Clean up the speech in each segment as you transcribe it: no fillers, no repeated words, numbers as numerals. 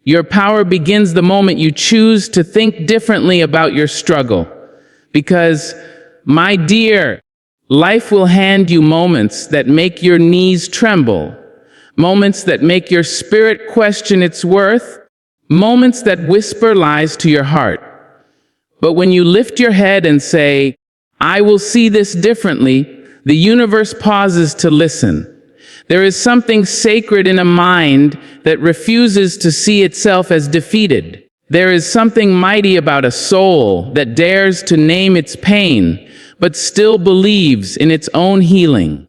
Your power begins the moment you choose to think differently about your struggle. Because, my dear, life will hand you moments that make your knees tremble, moments that make your spirit question its worth, moments that whisper lies to your heart. But when you lift your head and say, "I will see this differently," the universe pauses to listen. There is something sacred in a mind that refuses to see itself as defeated. There is something mighty about a soul that dares to name its pain, but still believes in its own healing.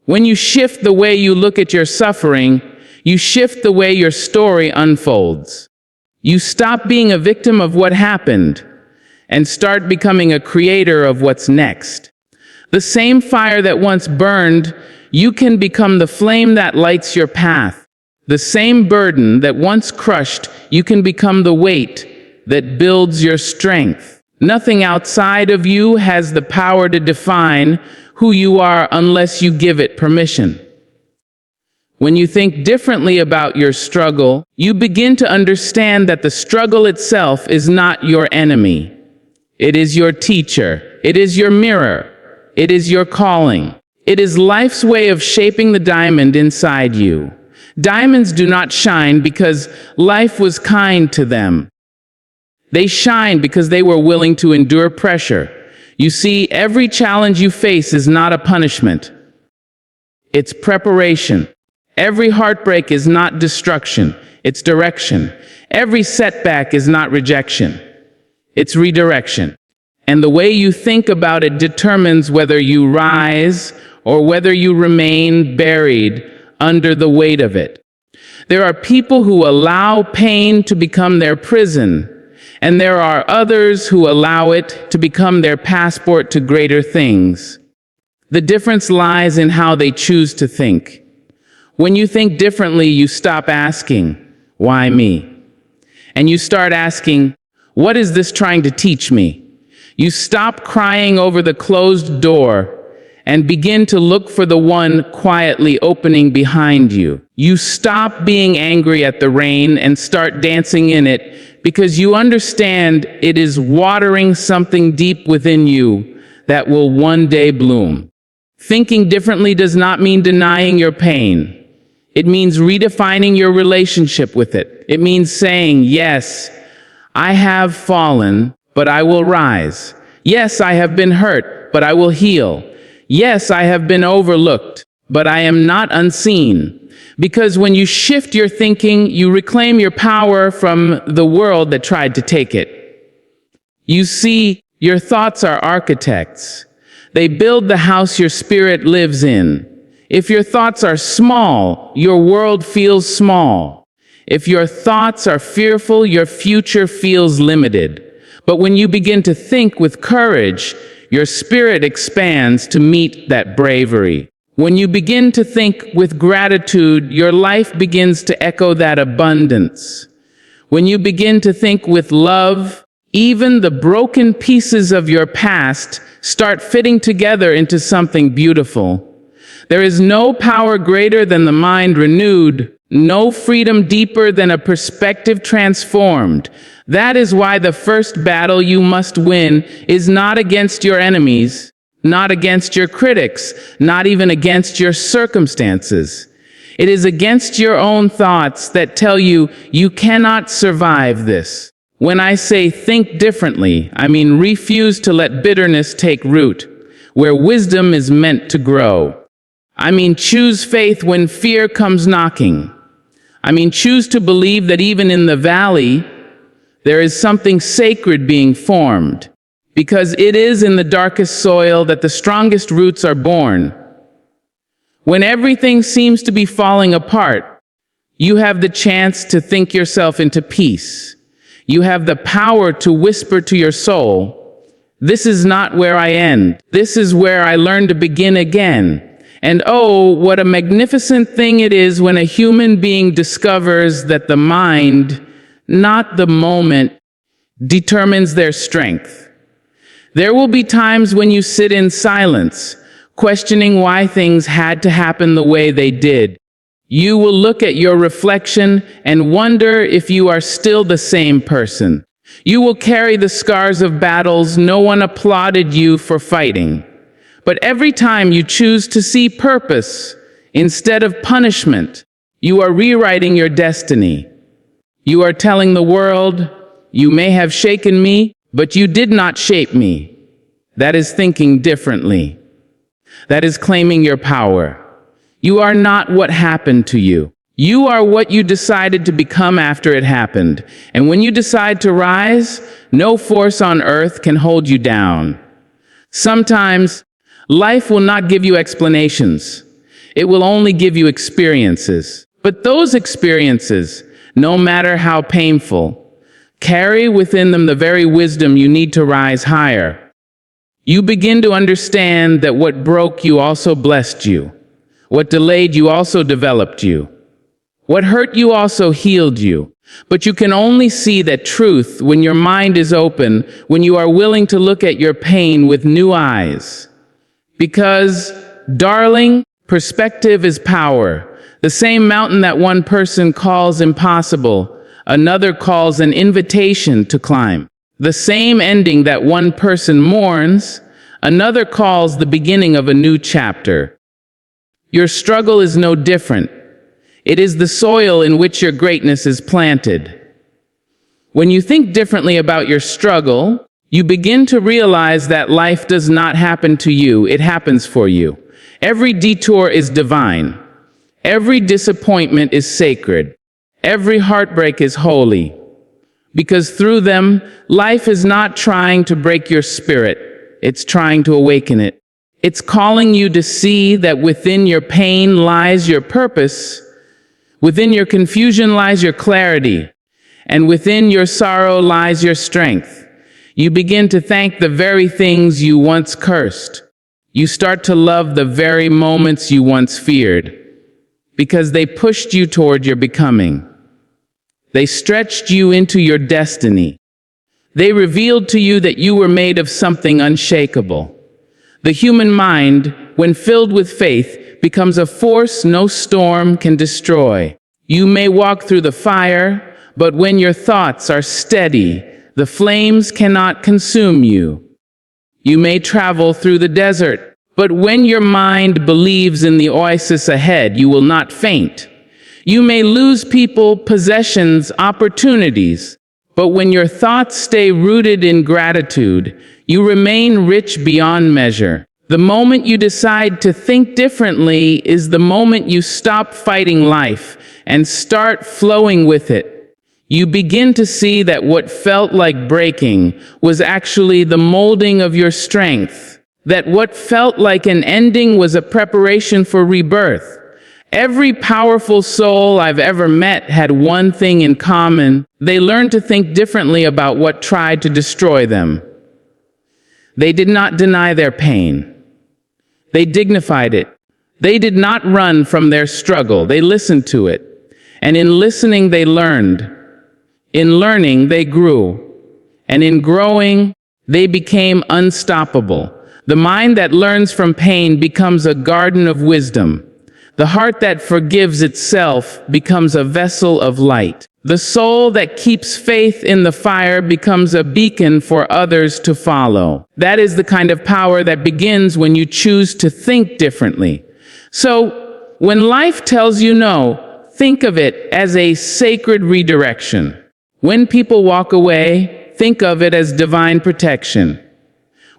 When you shift the way you look at your suffering, you shift the way your story unfolds. You stop being a victim of what happened and start becoming a creator of what's next. The same fire that once burned, you can become the flame that lights your path. The same burden that once crushed, you can become the weight that builds your strength. Nothing outside of you has the power to define who you are unless you give it permission. When you think differently about your struggle, you begin to understand that the struggle itself is not your enemy. It is your teacher. It is your mirror. It is your calling. It is life's way of shaping the diamond inside you. Diamonds do not shine because life was kind to them. They shine because they were willing to endure pressure. You see, every challenge you face is not a punishment. It's preparation. Every heartbreak is not destruction. It's direction. Every setback is not rejection. It's redirection. And the way you think about it determines whether you rise or whether you remain buried under the weight of it. There are people who allow pain to become their prison, and there are others who allow it to become their passport to greater things. The difference lies in how they choose to think. When you think differently, you stop asking, "Why me?" And you start asking, "What is this trying to teach me?" You stop crying over the closed door and begin to look for the one quietly opening behind you. You stop being angry at the rain and start dancing in it because you understand it is watering something deep within you that will one day bloom. Thinking differently does not mean denying your pain. It means redefining your relationship with it. It means saying, "Yes, I have fallen, but I will rise. Yes, I have been hurt, but I will heal. Yes, I have been overlooked, but I am not unseen." Because when you shift your thinking, you reclaim your power from the world that tried to take it. You see, your thoughts are architects. They build the house your spirit lives in. If your thoughts are small, your world feels small. If your thoughts are fearful, your future feels limited. But when you begin to think with courage, your spirit expands to meet that bravery. When you begin to think with gratitude, your life begins to echo that abundance. When you begin to think with love, even the broken pieces of your past start fitting together into something beautiful. There is no power greater than the mind renewed, no freedom deeper than a perspective transformed. That is why the first battle you must win is not against your enemies, not against your critics, not even against your circumstances. It is against your own thoughts that tell you you cannot survive this. When I say think differently, I mean refuse to let bitterness take root, where wisdom is meant to grow. I mean choose faith when fear comes knocking. I mean choose to believe that even in the valley, there is something sacred being formed, because it is in the darkest soil that the strongest roots are born. When everything seems to be falling apart, you have the chance to think yourself into peace. You have the power to whisper to your soul, "This is not where I end. This is where I learn to begin again." And oh, what a magnificent thing it is when a human being discovers that the mind, not the moment, determines their strength. There will be times when you sit in silence, questioning why things had to happen the way they did. You will look at your reflection and wonder if you are still the same person. You will carry the scars of battles no one applauded you for fighting. But every time you choose to see purpose instead of punishment, you are rewriting your destiny. You are telling the world, you may have shaken me, but you did not shape me. That is thinking differently. That is claiming your power. You are not what happened to you. You are what you decided to become after it happened. And when you decide to rise, no force on earth can hold you down. Sometimes, life will not give you explanations. It will only give you experiences. But those experiences, no matter how painful, carry within them the very wisdom you need to rise higher. You begin to understand that what broke you also blessed you. What delayed you also developed you. What hurt you also healed you. But you can only see that truth when your mind is open, when you are willing to look at your pain with new eyes. Because, darling, perspective is power. The same mountain that one person calls impossible, another calls an invitation to climb. The same ending that one person mourns, another calls the beginning of a new chapter. Your struggle is no different. It is the soil in which your greatness is planted. When you think differently about your struggle, you begin to realize that life does not happen to you, it happens for you. Every detour is divine. Every disappointment is sacred. Every heartbreak is holy. Because through them, life is not trying to break your spirit, it's trying to awaken it. It's calling you to see that within your pain lies your purpose. Within your confusion lies your clarity, and within your sorrow lies your strength. You begin to thank the very things you once cursed. You start to love the very moments you once feared, because they pushed you toward your becoming. They stretched you into your destiny. They revealed to you that you were made of something unshakable. The human mind, when filled with faith, becomes a force no storm can destroy. You may walk through the fire, but when your thoughts are steady, the flames cannot consume you. You may travel through the desert, but when your mind believes in the oasis ahead, you will not faint. You may lose people, possessions, opportunities, but when your thoughts stay rooted in gratitude, you remain rich beyond measure. The moment you decide to think differently is the moment you stop fighting life and start flowing with it. You begin to see that what felt like breaking was actually the molding of your strength, that what felt like an ending was a preparation for rebirth. Every powerful soul I've ever met had one thing in common. They learned to think differently about what tried to destroy them. They did not deny their pain. They dignified it. They did not run from their struggle. They listened to it. And in listening, they learned. In learning, they grew. And in growing, they became unstoppable. The mind that learns from pain becomes a garden of wisdom. The heart that forgives itself becomes a vessel of light. The soul that keeps faith in the fire becomes a beacon for others to follow. That is the kind of power that begins when you choose to think differently. So, when life tells you no, think of it as a sacred redirection. When people walk away, think of it as divine protection.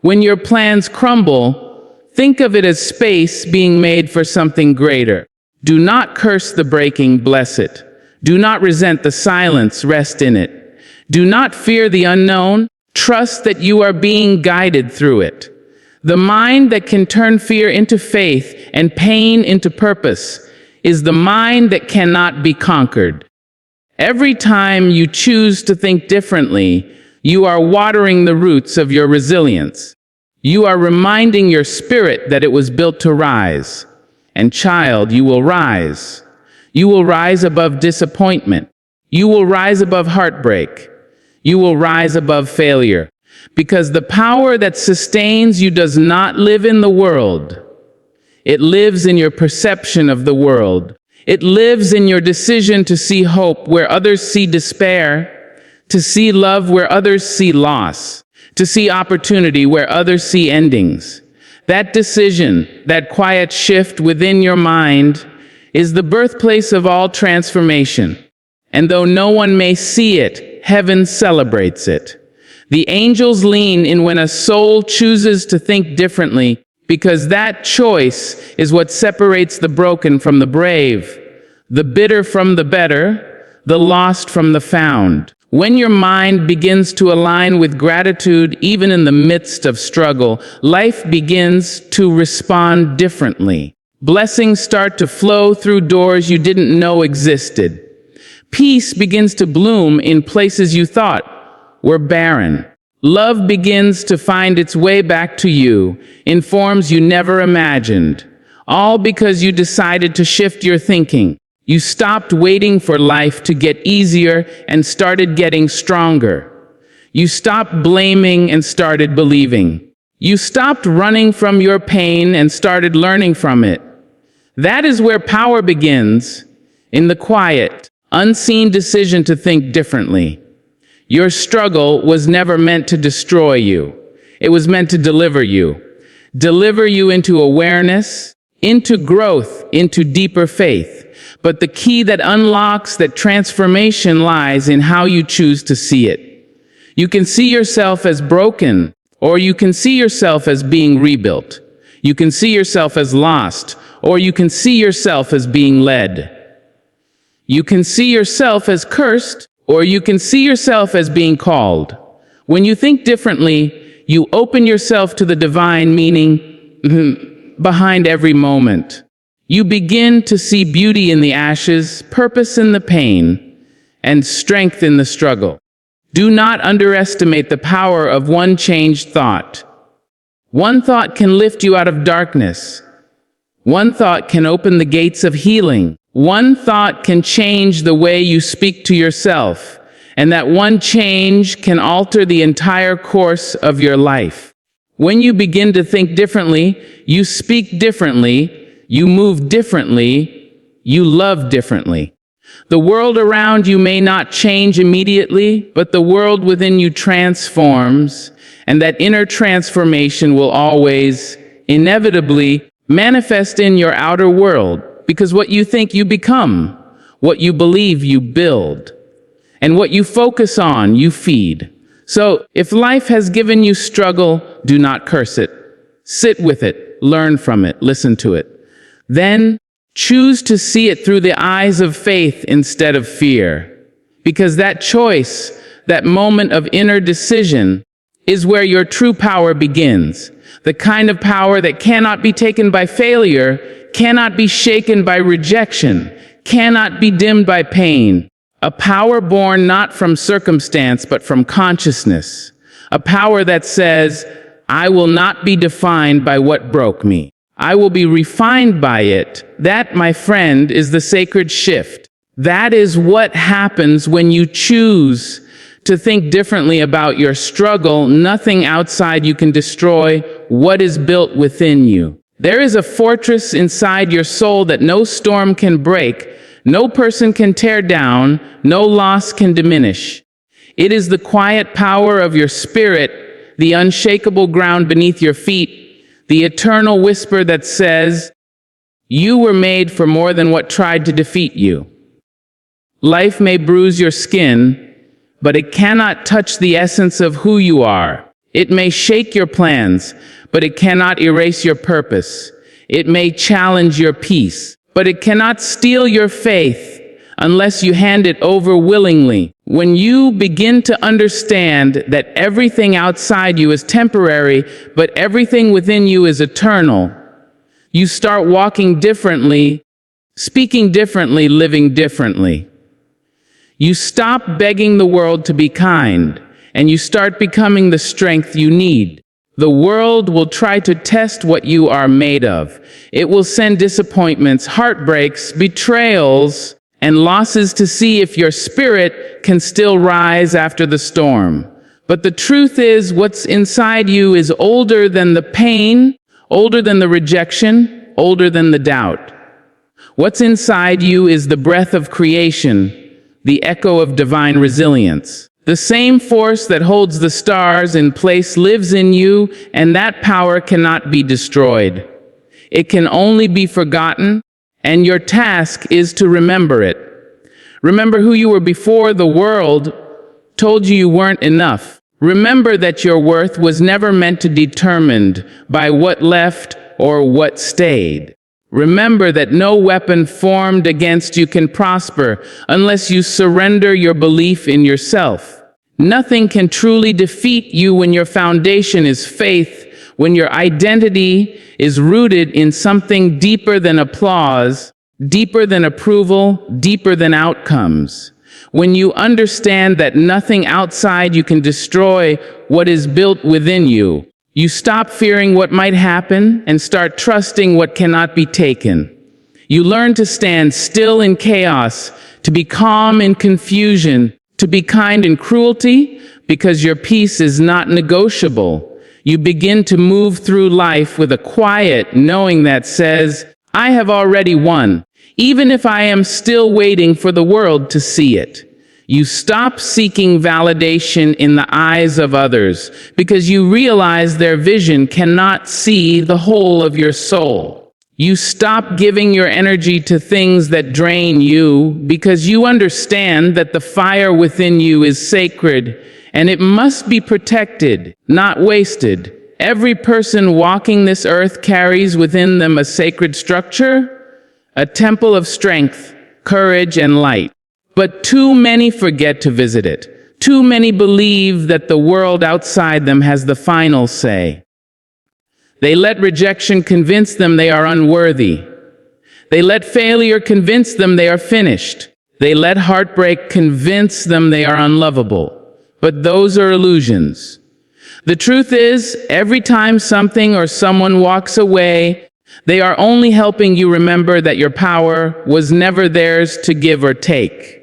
When your plans crumble, think of it as space being made for something greater. Do not curse the breaking, bless it. Do not resent the silence, rest in it. Do not fear the unknown, trust that you are being guided through it. The mind that can turn fear into faith and pain into purpose is the mind that cannot be conquered. Every time you choose to think differently, you are watering the roots of your resilience. You are reminding your spirit that it was built to rise. And child, you will rise. You will rise above disappointment. You will rise above heartbreak. You will rise above failure. Because the power that sustains you does not live in the world. It lives in your perception of the world. It lives in your decision to see hope where others see despair, to see love where others see loss, to see opportunity where others see endings. That decision, that quiet shift within your mind, is the birthplace of all transformation. And though no one may see it, heaven celebrates it. The angels lean in when a soul chooses to think differently, because that choice is what separates the broken from the brave, the bitter from the better, the lost from the found. When your mind begins to align with gratitude, even in the midst of struggle, life begins to respond differently. Blessings start to flow through doors you didn't know existed. Peace begins to bloom in places you thought were barren. Love begins to find its way back to you in forms you never imagined, all because you decided to shift your thinking. You stopped waiting for life to get easier and started getting stronger. You stopped blaming and started believing. You stopped running from your pain and started learning from it. That is where power begins, in the quiet, unseen decision to think differently. Your struggle was never meant to destroy you. It was meant to deliver you into awareness, into growth, into deeper faith. But the key that unlocks that transformation lies in how you choose to see it. You can see yourself as broken, or you can see yourself as being rebuilt. You can see yourself as lost, or you can see yourself as being led. You can see yourself as cursed, or you can see yourself as being called. When you think differently, you open yourself to the divine meaning behind every moment. You begin to see beauty in the ashes, purpose in the pain, and strength in the struggle. Do not underestimate the power of one changed thought. One thought can lift you out of darkness. One thought can open the gates of healing. One thought can change the way you speak to yourself, and that one change can alter the entire course of your life. When you begin to think differently, you speak differently, you move differently, you love differently. The world around you may not change immediately, but the world within you transforms, and that inner transformation will always, inevitably, manifest in your outer world. Because what you think you become, what you believe you build, and what you focus on you feed. So if life has given you struggle, do not curse it. Sit with it, learn from it, listen to it. Then choose to see it through the eyes of faith instead of fear. Because that choice, that moment of inner decision, is where your true power begins. The kind of power that cannot be taken by failure, cannot be shaken by rejection, cannot be dimmed by pain. A power born not from circumstance, but from consciousness. A power that says, I will not be defined by what broke me. I will be refined by it. That, my friend, is the sacred shift. That is what happens when you choose to think differently about your struggle. Nothing outside you can destroy what is built within you. There is a fortress inside your soul that no storm can break, no person can tear down, no loss can diminish. It is the quiet power of your spirit, the unshakable ground beneath your feet, the eternal whisper that says, you were made for more than what tried to defeat you. Life may bruise your skin, but it cannot touch the essence of who you are. It may shake your plans, but it cannot erase your purpose. It may challenge your peace, but it cannot steal your faith unless you hand it over willingly. When you begin to understand that everything outside you is temporary, but everything within you is eternal, you start walking differently, speaking differently, living differently. You stop begging the world to be kind, and you start becoming the strength you need. The world will try to test what you are made of. It will send disappointments, heartbreaks, betrayals, and losses to see if your spirit can still rise after the storm. But the truth is, what's inside you is older than the pain, older than the rejection, older than the doubt. What's inside you is the breath of creation, the echo of divine resilience. The same force that holds the stars in place lives in you, and that power cannot be destroyed. It can only be forgotten, and your task is to remember it. Remember who you were before the world told you weren't enough. Remember that your worth was never meant to be determined by what left or what stayed. Remember that no weapon formed against you can prosper unless you surrender your belief in yourself. Nothing can truly defeat you when your foundation is faith, when your identity is rooted in something deeper than applause, deeper than approval, deeper than outcomes. When you understand that nothing outside you can destroy what is built within you, you stop fearing what might happen and start trusting what cannot be taken. You learn to stand still in chaos, to be calm in confusion, to be kind in cruelty, because your peace is not negotiable. You begin to move through life with a quiet knowing that says, I have already won, even if I am still waiting for the world to see it. You stop seeking validation in the eyes of others because you realize their vision cannot see the whole of your soul. You stop giving your energy to things that drain you because you understand that the fire within you is sacred and it must be protected, not wasted. Every person walking this earth carries within them a sacred structure, a temple of strength, courage, and light. But too many forget to visit it. Too many believe that the world outside them has the final say. They let rejection convince them they are unworthy. They let failure convince them they are finished. They let heartbreak convince them they are unlovable. But those are illusions. The truth is, every time something or someone walks away, they are only helping you remember that your power was never theirs to give or take.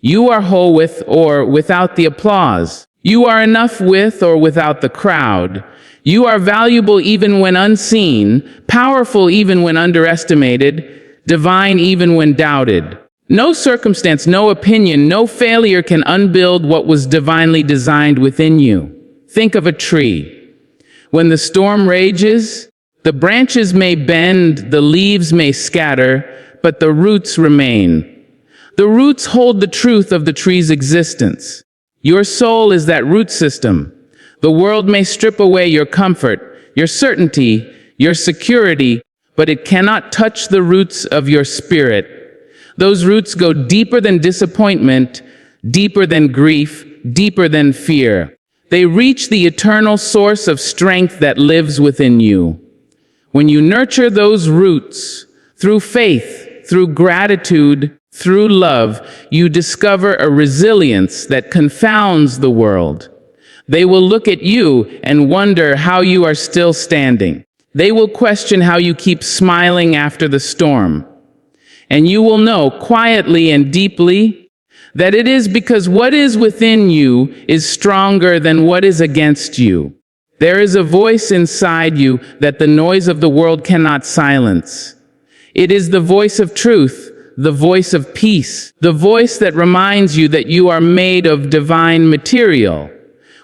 You are whole with or without the applause. You are enough with or without the crowd. You are valuable even when unseen, powerful even when underestimated, divine even when doubted. No circumstance, no opinion, no failure can unbuild what was divinely designed within you. Think of a tree. When the storm rages, the branches may bend, the leaves may scatter, but the roots remain. The roots hold the truth of the tree's existence. Your soul is that root system. The world may strip away your comfort, your certainty, your security, but it cannot touch the roots of your spirit. Those roots go deeper than disappointment, deeper than grief, deeper than fear. They reach the eternal source of strength that lives within you. When you nurture those roots, through faith, through gratitude, through love, you discover a resilience that confounds the world. They will look at you and wonder how you are still standing. They will question how you keep smiling after the storm. And you will know quietly and deeply that it is because what is within you is stronger than what is against you. There is a voice inside you that the noise of the world cannot silence. It is the voice of truth, the voice of peace, the voice that reminds you that you are made of divine material.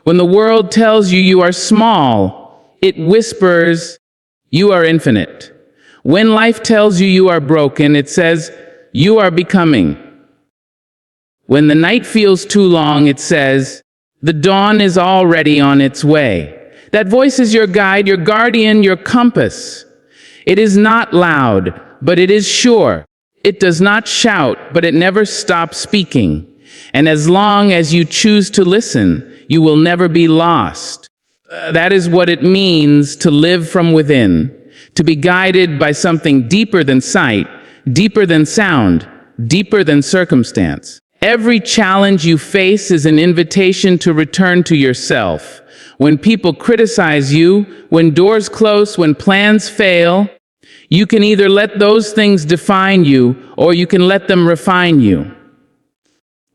When the world tells you you are small, it whispers, you are infinite. When life tells you you are broken, it says, you are becoming. When the night feels too long, it says, the dawn is already on its way. That voice is your guide, your guardian, your compass. It is not loud, but it is sure. It does not shout, but it never stops speaking. And as long as you choose to listen, you will never be lost. That is what it means to live from within, to be guided by something deeper than sight, deeper than sound, deeper than circumstance. Every challenge you face is an invitation to return to yourself. When people criticize you, when doors close, when plans fail, you can either let those things define you, or you can let them refine you.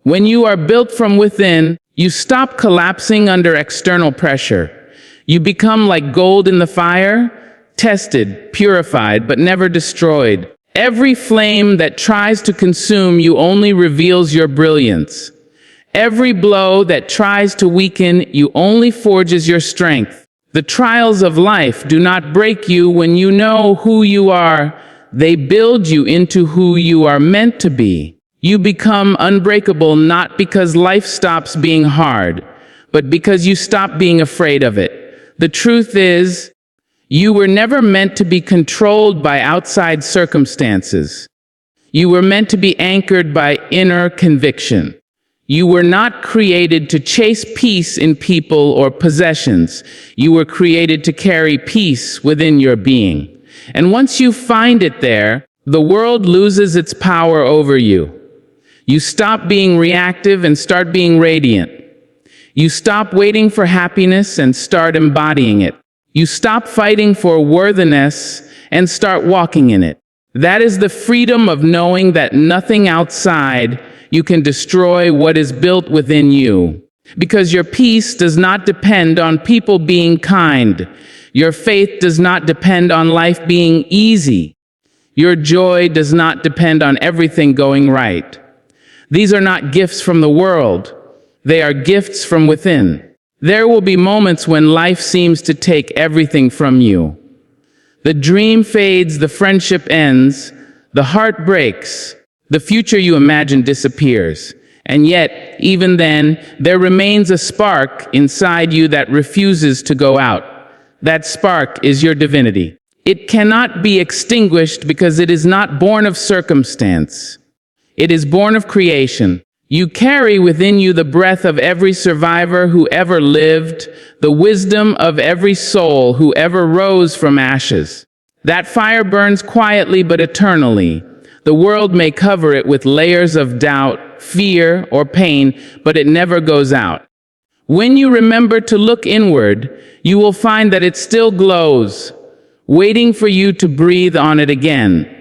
When you are built from within, you stop collapsing under external pressure. You become like gold in the fire, tested, purified, but never destroyed. Every flame that tries to consume you only reveals your brilliance. Every blow that tries to weaken you only forges your strength. The trials of life do not break you when you know who you are. They build you into who you are meant to be. You become unbreakable not because life stops being hard, but because you stop being afraid of it. The truth is, you were never meant to be controlled by outside circumstances. You were meant to be anchored by inner conviction. You were not created to chase peace in people or possessions. You were created to carry peace within your being. And once you find it there, the world loses its power over you. You stop being reactive and start being radiant. You stop waiting for happiness and start embodying it. You stop fighting for worthiness and start walking in it. That is the freedom of knowing that nothing outside you can destroy what is built within you. Because your peace does not depend on people being kind. Your faith does not depend on life being easy. Your joy does not depend on everything going right. These are not gifts from the world. They are gifts from within. There will be moments when life seems to take everything from you. The dream fades, the friendship ends, the heart breaks, the future you imagine disappears. And yet, even then, there remains a spark inside you that refuses to go out. That spark is your divinity. It cannot be extinguished because it is not born of circumstance. It is born of creation. You carry within you the breath of every survivor who ever lived, the wisdom of every soul who ever rose from ashes. That fire burns quietly but eternally. The world may cover it with layers of doubt, fear, or pain, but it never goes out. When you remember to look inward, you will find that it still glows, waiting for you to breathe on it again,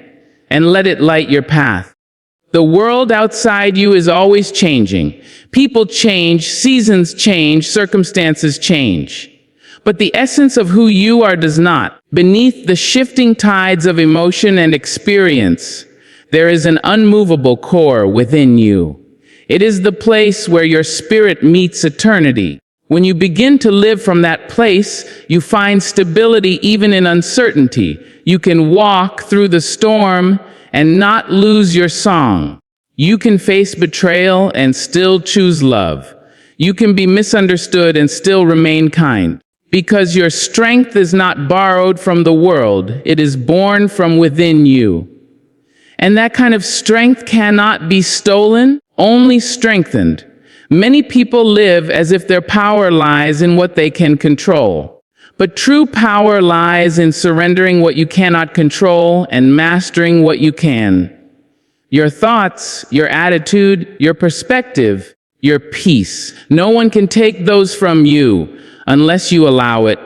and let it light your path. The world outside you is always changing. People change, seasons change, circumstances change. But the essence of who you are does not. Beneath the shifting tides of emotion and experience, there is an unmovable core within you. It is the place where your spirit meets eternity. When you begin to live from that place, you find stability even in uncertainty. You can walk through the storm and not lose your song. You can face betrayal and still choose love. You can be misunderstood and still remain kind. Because your strength is not borrowed from the world, it is born from within you. And that kind of strength cannot be stolen, only strengthened. Many people live as if their power lies in what they can control. But true power lies in surrendering what you cannot control and mastering what you can. Your thoughts, your attitude, your perspective, your peace. No one can take those from you unless you allow it.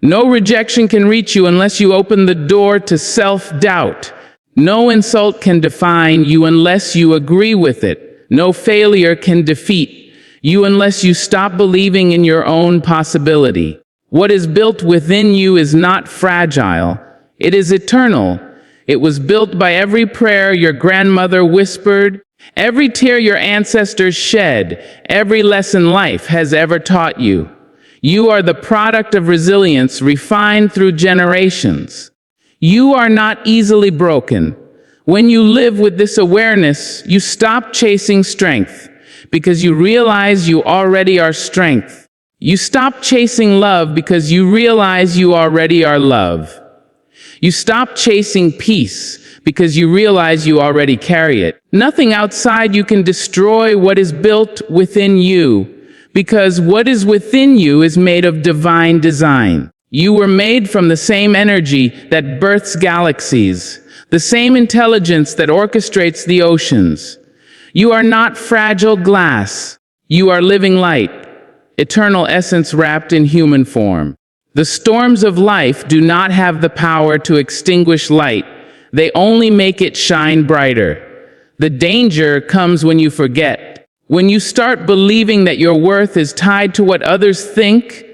No rejection can reach you unless you open the door to self-doubt. No insult can define you unless you agree with it. No failure can defeat you unless you stop believing in your own possibility. What is built within you is not fragile. It is eternal. It was built by every prayer your grandmother whispered, every tear your ancestors shed, every lesson life has ever taught you. You are the product of resilience refined through generations. You are not easily broken. When you live with this awareness, you stop chasing strength because you realize you already are strength. You stop chasing love because you realize you already are love. You stop chasing peace because you realize you already carry it. Nothing outside you can destroy what is built within you, because what is within you is made of divine design. You were made from the same energy that births galaxies, the same intelligence that orchestrates the oceans. You are not fragile glass. You are living light, eternal essence wrapped in human form. The storms of life do not have the power to extinguish light. They only make it shine brighter. The danger comes when you forget. When you start believing that your worth is tied to what others think,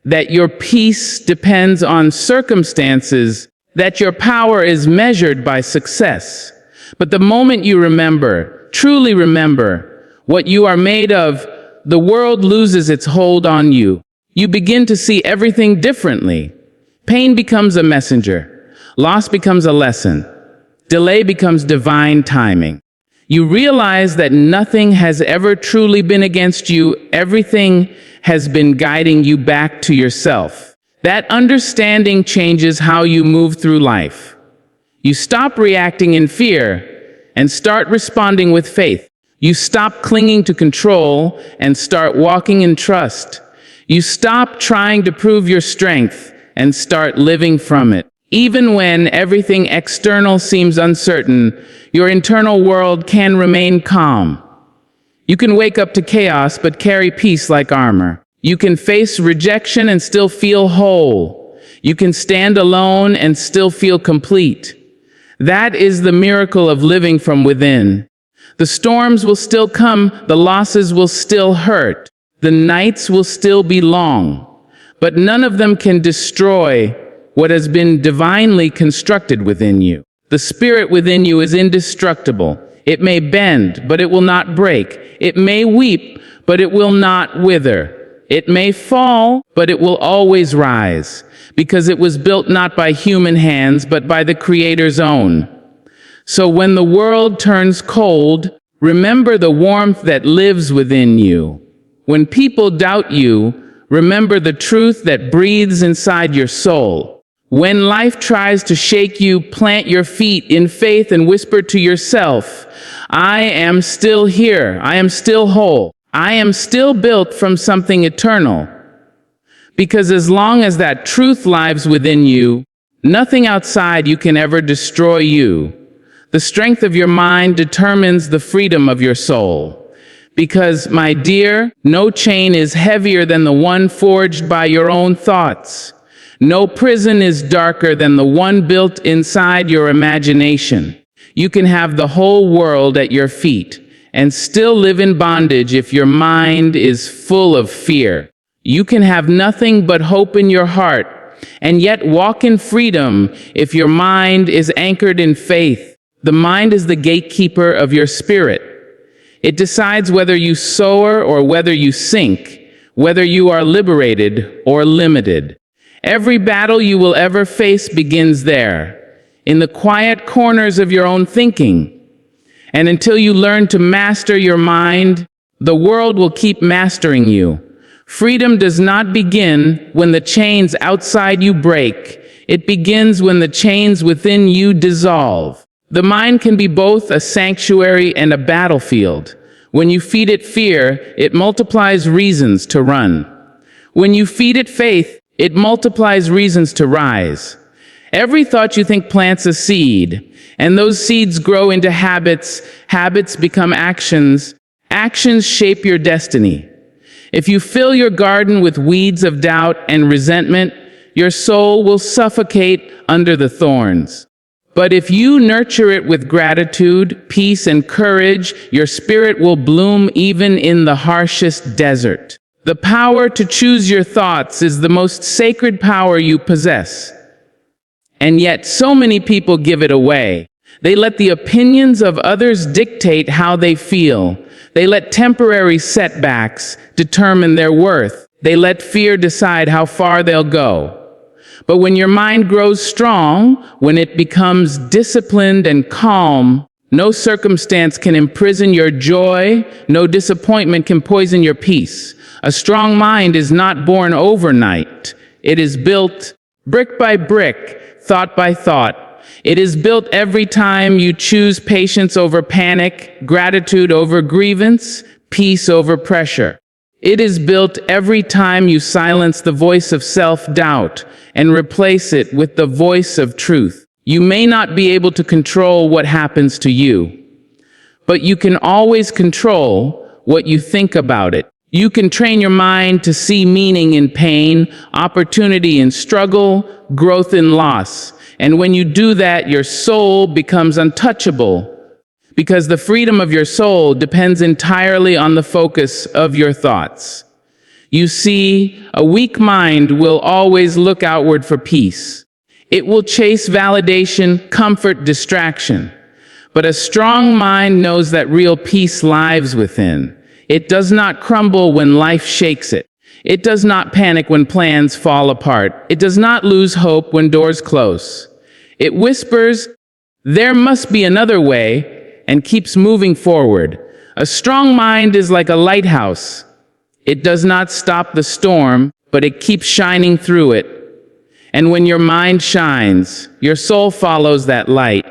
that your peace depends on circumstances, that your power is measured by success. But the moment you remember, truly remember, what you are made of, the world loses its hold on you. You begin to see everything differently. Pain becomes a messenger. Loss becomes a lesson. Delay becomes divine timing. You realize that nothing has ever truly been against you. Everything has been guiding you back to yourself. That understanding changes how you move through life. You stop reacting in fear and start responding with faith. You stop clinging to control and start walking in trust. You stop trying to prove your strength and start living from it. Even when everything external seems uncertain, your internal world can remain calm. You can wake up to chaos but carry peace like armor. You can face rejection and still feel whole. You can stand alone and still feel complete. That is the miracle of living from within. The storms will still come, the losses will still hurt, the nights will still be long, but none of them can destroy what has been divinely constructed within you. The spirit within you is indestructible. It may bend, but it will not break. It may weep, but it will not wither. It may fall, but it will always rise, because it was built not by human hands, but by the Creator's own. So when the world turns cold, remember the warmth that lives within you. When people doubt you, remember the truth that breathes inside your soul. When life tries to shake you, plant your feet in faith and whisper to yourself, I am still here. I am still whole. I am still built from something eternal. Because as long as that truth lives within you, nothing outside you can ever destroy you. The strength of your mind determines the freedom of your soul. Because, my dear, no chain is heavier than the one forged by your own thoughts. No prison is darker than the one built inside your imagination. You can have the whole world at your feet and still live in bondage if your mind is full of fear. You can have nothing but hope in your heart and yet walk in freedom if your mind is anchored in faith. The mind is the gatekeeper of your spirit. It decides whether you soar or whether you sink, whether you are liberated or limited. Every battle you will ever face begins there, in the quiet corners of your own thinking. And until you learn to master your mind, the world will keep mastering you. Freedom does not begin when the chains outside you break. It begins when the chains within you dissolve. The mind can be both a sanctuary and a battlefield. When you feed it fear, it multiplies reasons to run. When you feed it faith, it multiplies reasons to rise. Every thought you think plants a seed, and those seeds grow into habits. Habits become actions. Actions shape your destiny. If you fill your garden with weeds of doubt and resentment, your soul will suffocate under the thorns. But if you nurture it with gratitude, peace, and courage, your spirit will bloom even in the harshest desert. The power to choose your thoughts is the most sacred power you possess. And yet so many people give it away. They let the opinions of others dictate how they feel. They let temporary setbacks determine their worth. They let fear decide how far they'll go. But when your mind grows strong, when it becomes disciplined and calm, no circumstance can imprison your joy, no disappointment can poison your peace. A strong mind is not born overnight. It is built brick by brick, thought by thought. It is built every time you choose patience over panic, gratitude over grievance, peace over pressure. It is built every time you silence the voice of self-doubt and replace it with the voice of truth. You may not be able to control what happens to you, but you can always control what you think about it. You can train your mind to see meaning in pain, opportunity in struggle, growth in loss. And when you do that, your soul becomes untouchable, because the freedom of your soul depends entirely on the focus of your thoughts. You see, a weak mind will always look outward for peace. It will chase validation, comfort, distraction. But a strong mind knows that real peace lies within. It does not crumble when life shakes it. It does not panic when plans fall apart. It does not lose hope when doors close. It whispers, "There must be another way," and keeps moving forward. A strong mind is like a lighthouse. It does not stop the storm, but it keeps shining through it. And when your mind shines, your soul follows that light.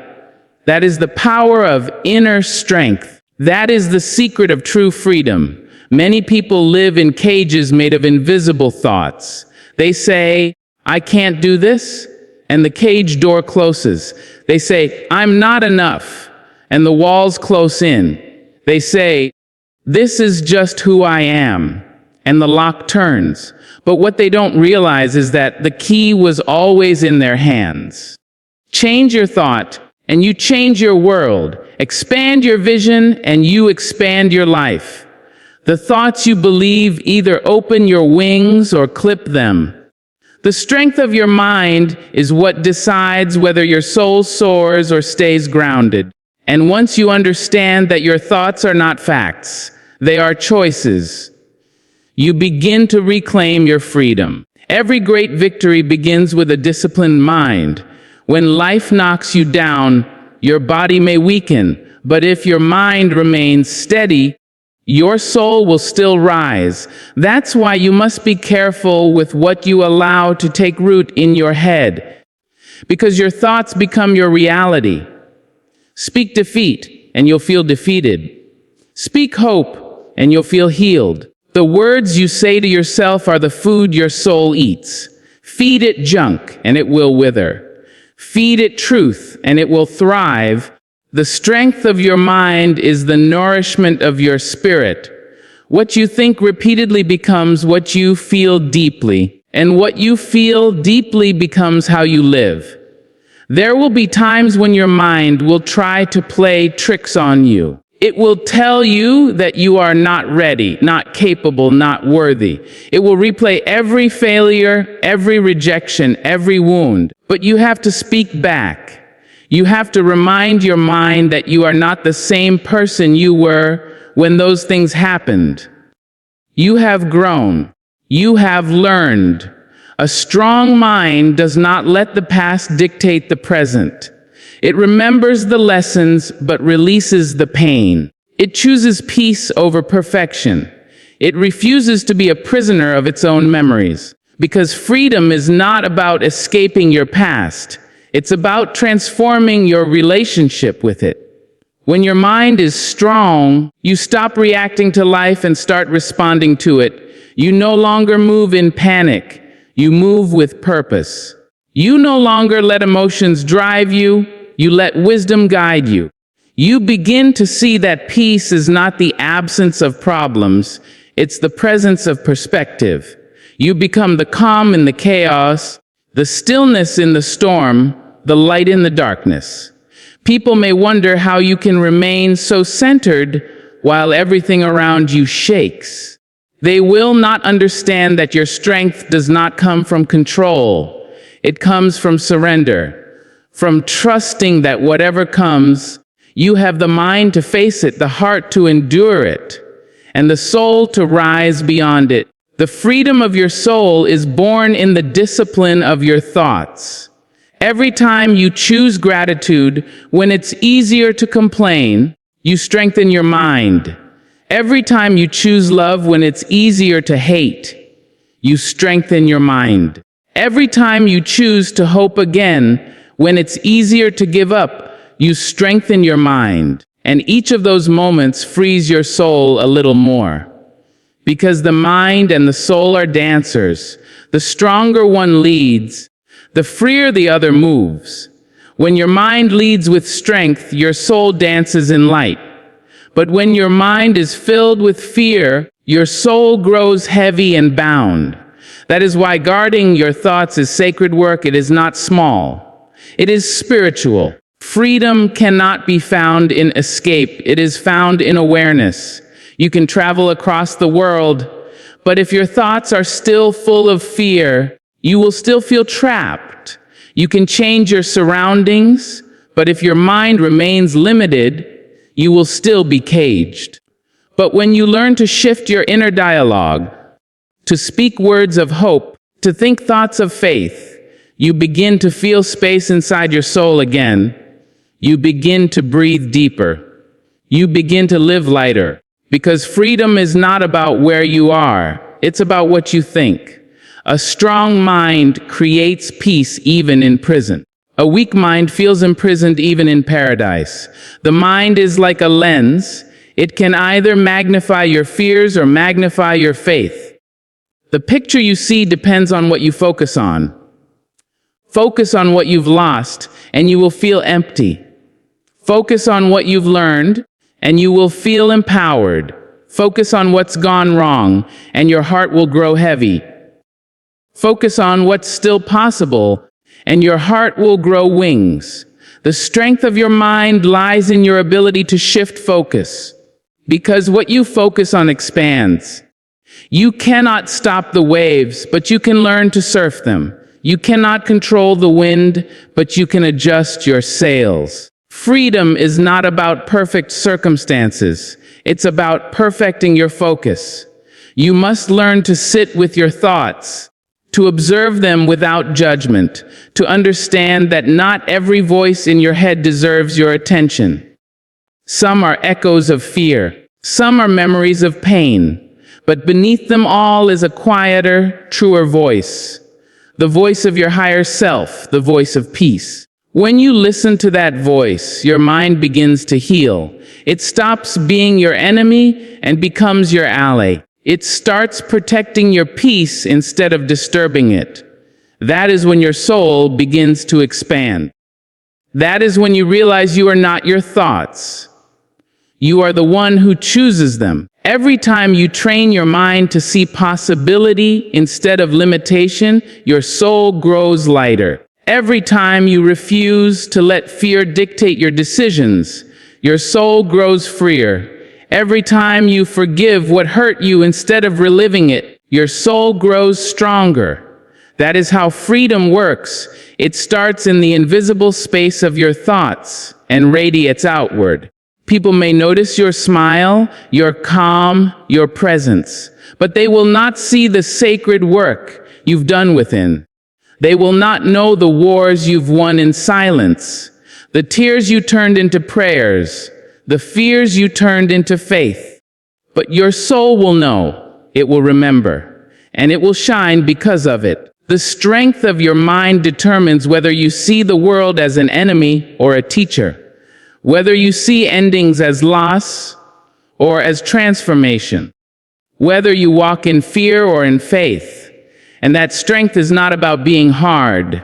That is the power of inner strength. That is the secret of true freedom. Many people live in cages made of invisible thoughts. They say, "I can't do this," and the cage door closes. They say, "I'm not enough," and the walls close in. They say, "This is just who I am," and the lock turns. But what they don't realize is that the key was always in their hands. Change your thought, and you change your world. Expand your vision, and you expand your life. The thoughts you believe either open your wings or clip them. The strength of your mind is what decides whether your soul soars or stays grounded. And once you understand that your thoughts are not facts, they are choices, you begin to reclaim your freedom. Every great victory begins with a disciplined mind. When life knocks you down, your body may weaken, but if your mind remains steady, your soul will still rise. That's why you must be careful with what you allow to take root in your head, because your thoughts become your reality. Speak defeat, and you'll feel defeated. Speak hope, and you'll feel healed. The words you say to yourself are the food your soul eats. Feed it junk, and it will wither. Feed it truth, and it will thrive. The strength of your mind is the nourishment of your spirit. What you think repeatedly becomes what you feel deeply, and what you feel deeply becomes how you live. There will be times when your mind will try to play tricks on you. It will tell you that you are not ready, not capable, not worthy. It will replay every failure, every rejection, every wound. But you have to speak back. You have to remind your mind that you are not the same person you were when those things happened. You have grown. You have learned. A strong mind does not let the past dictate the present. It remembers the lessons but releases the pain. It chooses peace over perfection. It refuses to be a prisoner of its own memories. Because freedom is not about escaping your past. It's about transforming your relationship with it. When your mind is strong, you stop reacting to life and start responding to it. You no longer move in panic. You move with purpose. You no longer let emotions drive you. You let wisdom guide you. You begin to see that peace is not the absence of problems. It's the presence of perspective. You become the calm in the chaos, the stillness in the storm, the light in the darkness. People may wonder how you can remain so centered while everything around you shakes. They will not understand that your strength does not come from control. It comes from surrender, from trusting that whatever comes, you have the mind to face it, the heart to endure it, and the soul to rise beyond it. The freedom of your soul is born in the discipline of your thoughts. Every time you choose gratitude, when it's easier to complain, you strengthen your mind. Every time you choose love when it's easier to hate, you strengthen your mind. Every time you choose to hope again, when it's easier to give up, you strengthen your mind. And each of those moments frees your soul a little more. Because the mind and the soul are dancers. The stronger one leads, the freer the other moves. When your mind leads with strength, your soul dances in light. But when your mind is filled with fear, your soul grows heavy and bound. That is why guarding your thoughts is sacred work. It is not small. It is spiritual. Freedom cannot be found in escape. It is found in awareness. You can travel across the world, but if your thoughts are still full of fear, you will still feel trapped. You can change your surroundings, but if your mind remains limited, you will still be caged. But when you learn to shift your inner dialogue, to speak words of hope, to think thoughts of faith, you begin to feel space inside your soul again. You begin to breathe deeper. You begin to live lighter. Because freedom is not about where you are, it's about what you think. A strong mind creates peace even in prison. A weak mind feels imprisoned even in paradise. The mind is like a lens. It can either magnify your fears or magnify your faith. The picture you see depends on what you focus on. Focus on what you've lost, and you will feel empty. Focus on what you've learned, and you will feel empowered. Focus on what's gone wrong, and your heart will grow heavy. Focus on what's still possible, and your heart will grow wings. The strength of your mind lies in your ability to shift focus, because what you focus on expands. You cannot stop the waves, but you can learn to surf them. You cannot control the wind, but you can adjust your sails. Freedom is not about perfect circumstances. It's about perfecting your focus. You must learn to sit with your thoughts, to observe them without judgment, to understand that not every voice in your head deserves your attention. Some are echoes of fear. Some are memories of pain. But beneath them all is a quieter, truer voice. The voice of your higher self, the voice of peace. When you listen to that voice, your mind begins to heal. It stops being your enemy and becomes your ally. It starts protecting your peace instead of disturbing it. That is when your soul begins to expand. That is when you realize you are not your thoughts. You are the one who chooses them. Every time you train your mind to see possibility instead of limitation, your soul grows lighter. Every time you refuse to let fear dictate your decisions, your soul grows freer. Every time you forgive what hurt you instead of reliving it, your soul grows stronger. That is how freedom works. It starts in the invisible space of your thoughts and radiates outward. People may notice your smile, your calm, your presence, but they will not see the sacred work you've done within. They will not know the wars you've won in silence, the tears you turned into prayers, the fears you turned into faith. But your soul will know, it will remember, and it will shine because of it. The strength of your mind determines whether you see the world as an enemy or a teacher, whether you see endings as loss or as transformation, whether you walk in fear or in faith. And that strength is not about being hard.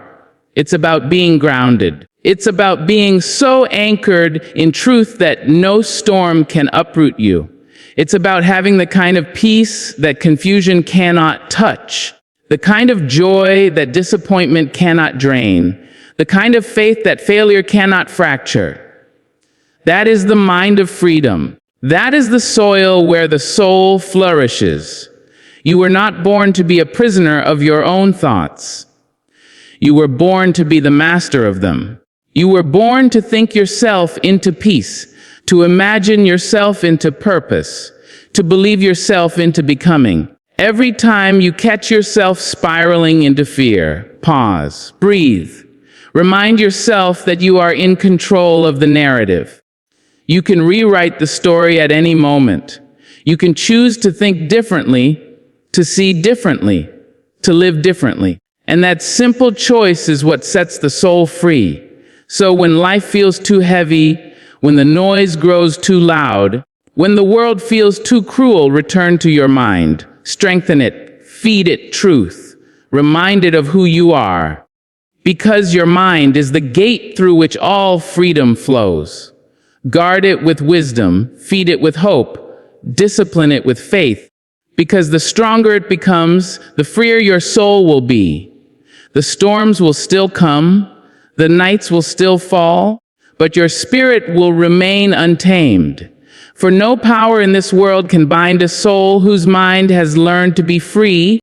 It's about being grounded. It's about being so anchored in truth that no storm can uproot you. It's about having the kind of peace that confusion cannot touch, the kind of joy that disappointment cannot drain, the kind of faith that failure cannot fracture. That is the mind of freedom. That is the soil where the soul flourishes. You were not born to be a prisoner of your own thoughts. You were born to be the master of them. You were born to think yourself into peace, to imagine yourself into purpose, to believe yourself into becoming. Every time you catch yourself spiraling into fear, pause, breathe. Remind yourself that you are in control of the narrative. You can rewrite the story at any moment. You can choose to think differently, to see differently, to live differently. And that simple choice is what sets the soul free. So when life feels too heavy, when the noise grows too loud, when the world feels too cruel, return to your mind. Strengthen it, feed it truth, remind it of who you are. Because your mind is the gate through which all freedom flows. Guard it with wisdom, feed it with hope, discipline it with faith. Because the stronger it becomes, the freer your soul will be. The storms will still come, the nights will still fall, but your spirit will remain untamed. For no power in this world can bind a soul whose mind has learned to be free